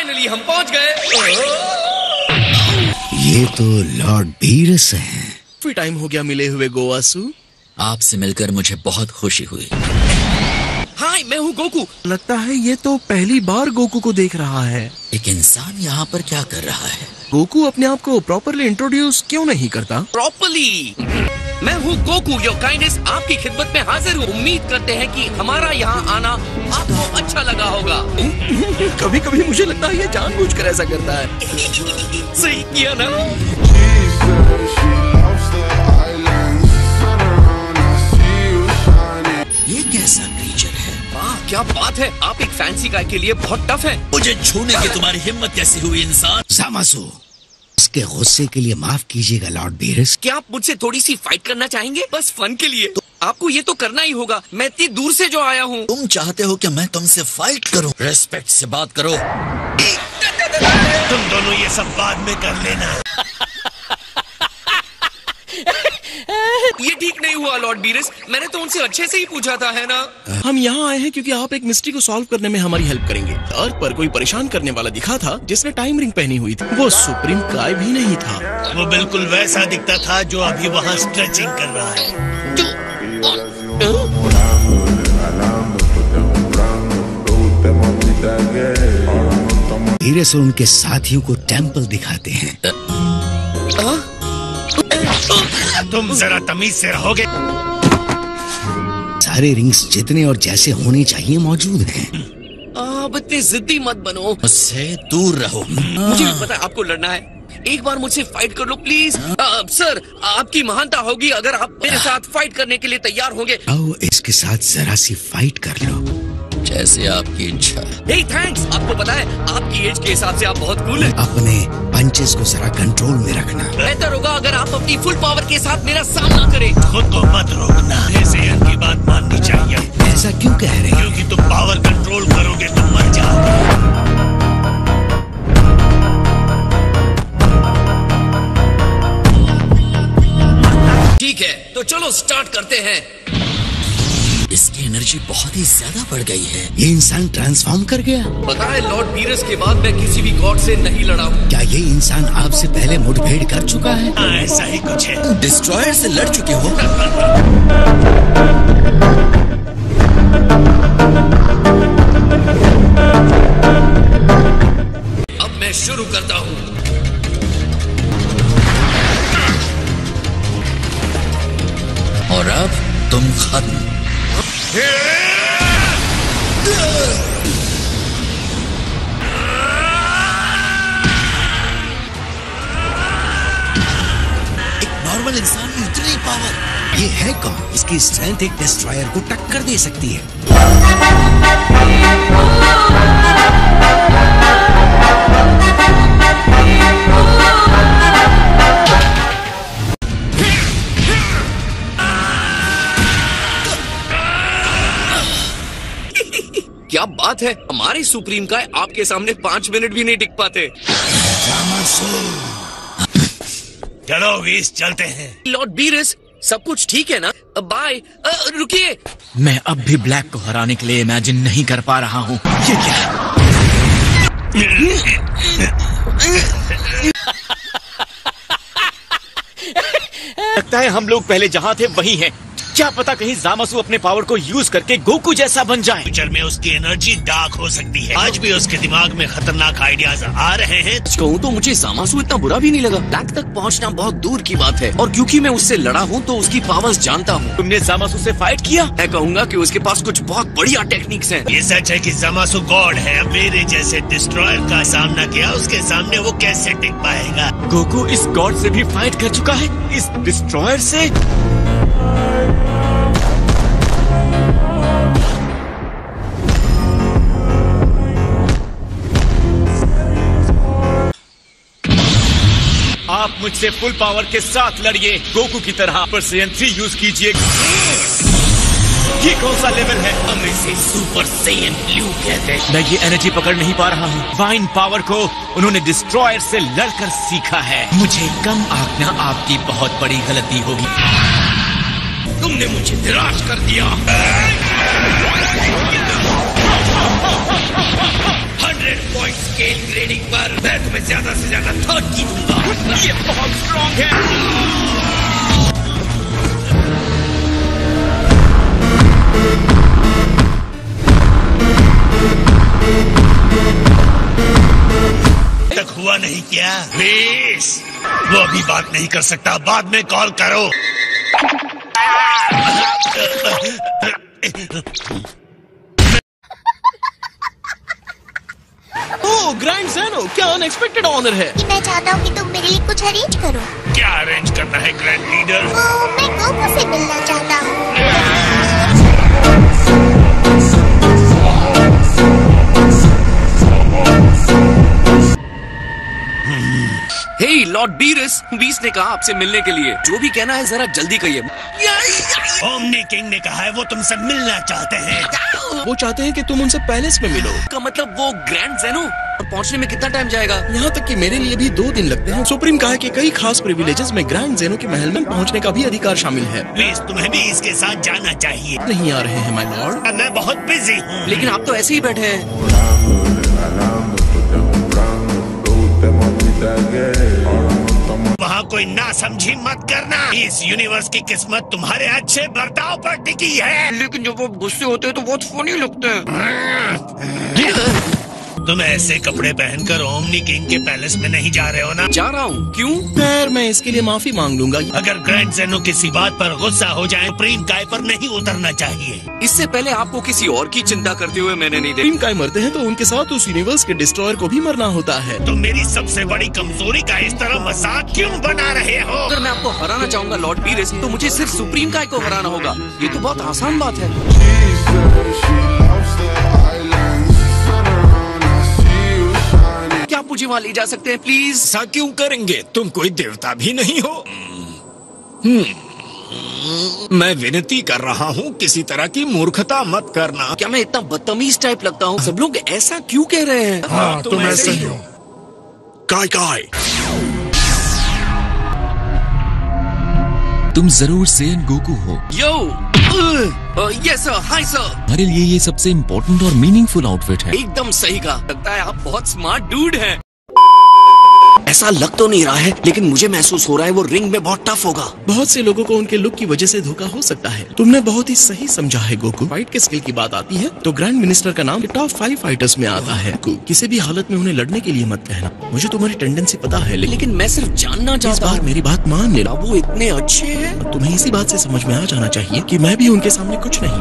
Finally हम पहुंच गए। ये तो लॉर्ड बीरस हैं। काफी टाइम हो गया मिले हुए गोवासु। आपसे मिलकर मुझे बहुत खुशी हुई। हाय, मैं हूँ गोकू। लगता है ये तो पहली बार गोकू को देख रहा है। एक इंसान यहाँ पर क्या कर रहा है? गोकू अपने आप को प्रॉपरली इंट्रोड्यूस क्यों नहीं करता? प्रॉपरली, मैं हूँ गोकू, योर काइंडनेस आपकी खिदमत में हाजिर हूँ। उम्मीद करते हैं कि हमारा यहाँ आना आपको अच्छा लगा होगा। कभी कभी मुझे लगता है ये जानबूझकर ऐसा करता है। सही किया ना? ये कैसा क्रीचर है? वाह, क्या बात है, आप एक फैंसी गाय के लिए बहुत टफ हैं। मुझे छूने की तुम्हारी हिम्मत कैसी हुई इंसान? ज़ामासु, इसके गुस्से के लिए माफ कीजिएगा लॉर्ड बीरस। क्या आप मुझसे थोड़ी सी फाइट करना चाहेंगे? बस फन के लिए। तो आपको ये तो करना ही होगा, मैं इतनी दूर से जो आया हूँ। तुम चाहते हो कि मैं तुमसे फाइट करूं? रेस्पेक्ट से बात करो। तुम दोनों ये सब बाद में कर लेना। ये ठीक नहीं हुआ लॉर्ड बीरस, मैंने तो उनसे अच्छे से ही पूछा था, है ना? हम यहाँ आए हैं क्योंकि आप एक मिस्ट्री को सॉल्व करने में हमारी हेल्प करेंगे। अर्थ पर कोई परेशान करने वाला दिखा था जिसने टाइम रिंग पहनी हुई थी। वो सुप्रीम काय भी नहीं था। वो बिल्कुल वैसा दिखता था जो अभी वहाँ स्ट्रेचिंग कर रहा है। बीरस और उनके साथियों को टेम्पल दिखाते हैं। तुम जरा तमीज से रहोगे? सारे रिंग्स जितने और जैसे होने चाहिए मौजूद हैं। अब इतने जिद्दी मत बनो। मुझसे दूर रहो। मुझे भी पता है आपको लड़ना है। एक बार मुझसे फाइट कर लो प्लीज। सर, आपकी महानता होगी अगर आप मेरे साथ फाइट करने के लिए तैयार होंगे। आओ इसके साथ जरा सी फाइट कर लो। जैसे आपकी इच्छा। हे थैंक्स, आपको पता है आपकी एज के हिसाब से आप बहुत कूल हैं। अपने पंचेस को जरा कंट्रोल में रखना। बेहतर होगा अगर आप अपनी फुल पावर के साथ मेरा सामना करें। खुद को मत रोकना, ऐसे इनकी बात माननी चाहिए। ऐसा क्यों कह रहे हैं? क्योंकि तुम पावर कंट्रोल करोगे तो मर जाओगे। ठीक है, तो चलो स्टार्ट करते हैं। इसकी एनर्जी बहुत ही ज्यादा बढ़ गई है। ये इंसान ट्रांसफॉर्म कर गया। पता है लॉर्ड बीरस के बाद मैं किसी भी गॉड से नहीं लड़ा हूँ। क्या ये इंसान आपसे पहले मुठभेड़ कर चुका है? हाँ, ऐसा ही कुछ है। डिस्ट्रॉयर से लड़ चुके हो? अब मैं शुरू करता हूँ। और अब तुम खत्म। एक नॉर्मल इंसान में इतनी पावर। ये है कौन? इसकी स्ट्रेंथ एक डिस्ट्रॉयर को टक्कर दे सकती है। क्या बात है, हमारे सुप्रीम का आपके सामने 5 मिनट भी नहीं टिक पाते। चलो वीस, चलते हैं। लॉर्ड बीरस, सब कुछ ठीक है ना? बाय। रुकिए। मैं अब भी ब्लैक को हराने के लिए इमेजिन नहीं कर पा रहा हूँ। ये क्या है? लगता है हम लोग पहले जहाँ थे वही हैं। क्या पता कहीं ज़ामासु अपने पावर को यूज करके गोकू जैसा बन जाए। फ्यूचर में उसकी एनर्जी डार्क हो सकती है। आज भी उसके दिमाग में खतरनाक आइडियाज आ रहे हैं। कहूँ तो मुझे ज़ामासु इतना बुरा भी नहीं लगा। ब्लैक तक पहुँचना बहुत दूर की बात है, और क्योंकि मैं उससे लड़ा हूँ तो उसकी पावर्स जानता हूँ। तुमने ज़ामासु से फाइट किया? मैं कहूँगा कि उसके पास कुछ बहुत बढ़िया टेक्निक्स हैं। ये सच है कि ज़ामासु गॉड है। मेरे जैसे डिस्ट्रॉयर का सामना किया, उसके सामने वो कैसे टिक पाएगा? गोकू इस गॉड से भी फाइट कर चुका है, इस डिस्ट्रॉयर से। आप मुझसे फुल पावर के साथ लड़िए गोकू की तरह। पर Saiyan 3 यूज कीजिए। ये कौन सा लेवल है? हम इसे सुपर सैयन ब्लू कहते हैं। मैं ये एनर्जी पकड़ नहीं पा रहा हूँ। वाइन पावर को उन्होंने डिस्ट्रॉयर से लड़कर सीखा है। मुझे कम आंकना आपकी बहुत बड़ी गलती होगी। तुमने मुझे निराश कर दिया। 100 पॉइंट स्केल ग्रेड ये बहुत स्ट्रॉन्ग है। तक हुआ नहीं क्या? प्लीज, वो अभी बात नहीं कर सकता, बाद में कॉल करो। ओह ग्रैंड ज़ेनो, क्या अनएक्सपेक्टेड ऑनर है। मैं चाहता हूँ कि तुम मेरे लिए कुछ अरेंज करो। क्या अरेंज करना है ग्रैंड लीडर? मैं गोकू से मिलना चाहता हूँ। हे लॉर्ड बीस ने कहा आपसे मिलने के लिए। जो भी कहना है जरा जल्दी कहिए। ओमनी किंग ने कहा है वो तुमसे मिलना चाहते हैं। वो चाहते हैं कि तुम उनसे पैलेस में मिलो। का मतलब वो ग्रैंड ज़ेनो। और पहुंचने में कितना टाइम जाएगा? यहाँ तक कि मेरे लिए भी 2 दिन लगते हैं। सुप्रीम कहा कि कई खास प्रिविलेजेस में ग्रैंड ज़ेनो के महल में पहुँचने का भी अधिकार शामिल है। प्लीज, तुम्हें भी इसके साथ जाना चाहिए। नहीं आ रहे हैं माय लॉर्ड। मैं बहुत बिजी हूँ। लेकिन आप तो ऐसे ही बैठे हैं। वहाँ कोई ना समझी मत करना। इस यूनिवर्स की किस्मत तुम्हारे अच्छे बर्ताव पर टिकी है। लेकिन जब वो गुस्से होते हैं तो बहुत फनी लगते हैं। तुम ऐसे कपड़े पहनकर ओमनी किंग के पैलेस में नहीं जा रहे हो ना? जा रहा हूँ। क्यों? खैर मैं इसके लिए माफी मांग लूंगा। अगर ग्रैंड ज़ेनो किसी बात पर गुस्सा हो जाए, सुप्रीम काय पर नहीं उतरना चाहिए। इससे पहले आपको किसी और की चिंता करते हुए मैंने नहीं देखा। सुप्रीम काय मरते हैं तो उनके साथ उस यूनिवर्स के डिस्ट्रॉयर को भी मरना होता है। तो मेरी सबसे बड़ी कमजोरी का इस तरह मजाक क्यों बना रहे हो? अगर मैं आपको हराना चाहूंगा लॉर्ड बीरेस, तो मुझे सिर्फ सुप्रीम काय को हराना होगा। ये तो बहुत आसान बात है। क्या आप मुझे वहाँ ले जा सकते हैं प्लीज? ऐसा क्यों करेंगे? तुम कोई देवता भी नहीं हो। मैं विनती कर रहा हूँ, किसी तरह की मूर्खता मत करना। क्या मैं इतना बदतमीज टाइप लगता हूँ? सब लोग ऐसा क्यों कह रहे हैं? हाँ, तुम ऐसे ही हो। काय तुम जरूर सेन गोकू हो। यो यस सर, हाय सर। हमारे लिए ये सबसे इम्पोर्टेंट और मीनिंगफुल आउटफिट है। एकदम सही कहा। लगता है आप बहुत स्मार्ट डूड हैं। ऐसा लग तो नहीं रहा है, लेकिन मुझे महसूस हो रहा है वो रिंग में बहुत टफ होगा। बहुत से लोगों को उनके लुक की वजह से धोखा हो सकता है। तुमने बहुत ही सही समझा है गोकू। फाइट के स्किल की बात आती है तो ग्रैंड मिनिस्टर का नाम टॉप 5 फाइटर्स में आता है। किसी भी हालत में उन्हें लड़ने के लिए मत कहना। मुझे तुम्हारी टेंडेंसी पता है, लेकिन मैं सिर्फ जानना इस चाहता बार हूँ। मेरी बात मान लेना। वो इतने अच्छे हैं। तुम्हें इसी बात से समझ में आ जाना चाहिए कि मैं भी उनके सामने कुछ नहीं।